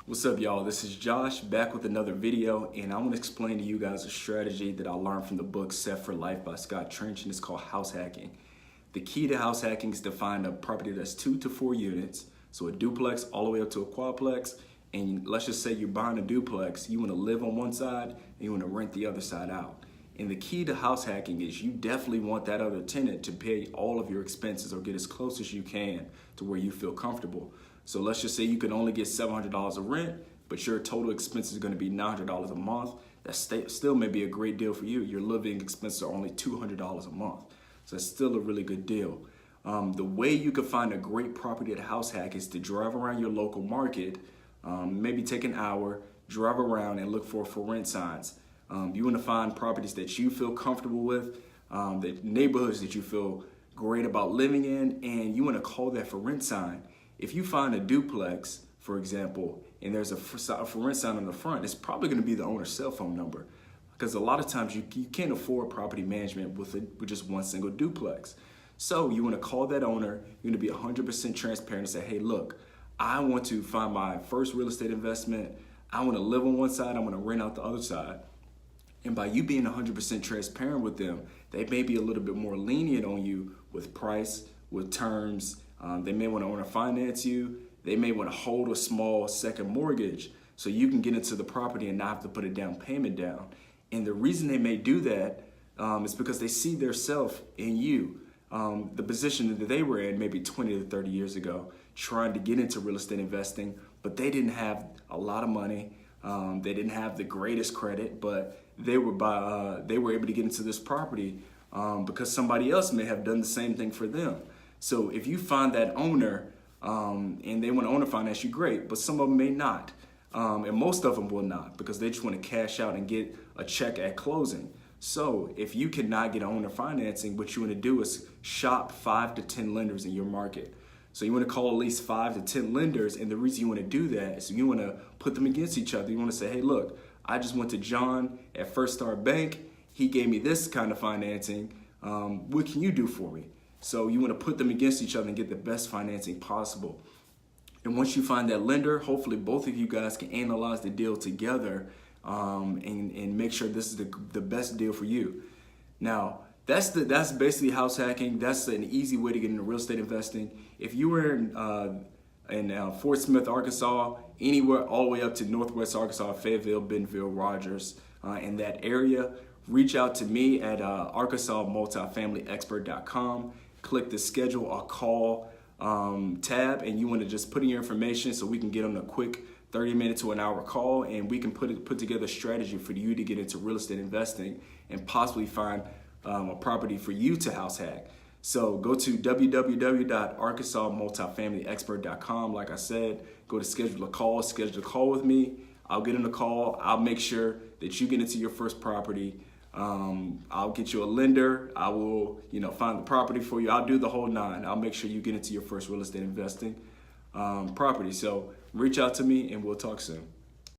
What's up, y'all? This is Josh back with another video, and I want to explain to you guys a strategy that I learned from the book Set for Life by Scott Trench, and it's called house hacking. The key to house hacking is to find a property that's 2 to 4 units, so a duplex all the way up to a quadplex. And let's just say you're buying a duplex, you want to live on one side and you want to rent the other side out. And the key to house hacking is you definitely want that other tenant to pay all of your expenses or get as close as you can to where you feel comfortable. So let's just say you can only get $700 of rent, but your total expenses are going to be $900 a month. That still may be a great deal for you. Your living expenses are only $200 a month. So that's still a really good deal. The way you can find a great property at house hack is to drive around your local market, maybe take an hour, drive around and look for rent signs. You want to find properties that you feel comfortable with, the neighborhoods that you feel great about living in, and you want to call that for rent sign. If you find a duplex, for example, and there's a for rent sign on the front, it's probably going to be the owner's cell phone number, because a lot of times you can't afford property management with just one single duplex. So you want to call that owner. You're going to be 100% transparent and say, hey, look, I want to find my first real estate investment. I want to live on one side. I want to rent out the other side. And by you being 100% transparent with them, they may be a little bit more lenient on you with price, with terms. They may want to owner finance you. They may want to hold a small second mortgage so you can get into the property and not have to put a down payment down. And the reason they may do that is because they see their self in you. The position that they were in maybe 20 to 30 years ago, trying to get into real estate investing, but they didn't have a lot of money. They didn't have the greatest credit, but they were able to get into this property because somebody else may have done the same thing for them. So if you find that owner and they want to owner finance you, great, but some of them may not. And most of them will not, because they just want to cash out and get a check at closing. So if you cannot get owner financing, what you want to do is shop 5 to 10 lenders in your market. So you want to call at least 5 to 10 lenders, and the reason you want to do that is you want to put them against each other. You want to say, hey, look, I just went to John at First Star Bank. He gave me this kind of financing. What can you do for me? So you want to put them against each other and get the best financing possible. And once you find that lender, hopefully both of you guys can analyze the deal together and make sure this is the best deal for you. Now, that's basically house hacking. That's an easy way to get into real estate investing. If you were in Fort Smith, Arkansas, anywhere all the way up to Northwest Arkansas, Fayetteville, Bentonville, Rogers, in that area, reach out to me at arkansasmultifamilyexpert.com. Click the schedule or call tab, and you want to just put in your information so we can get on a quick 30-minute to an hour call, and we can put together a strategy for you to get into real estate investing and possibly find a property for you to house hack. So go to www.arkansasmultifamilyexpert.com. Like I said, go to schedule a call with me. I'll get in the call. I'll make sure that you get into your first property. I'll get you a lender. I will, find the property for you. I'll do the whole nine. I'll make sure you get into your first real estate investing property. So reach out to me and we'll talk soon.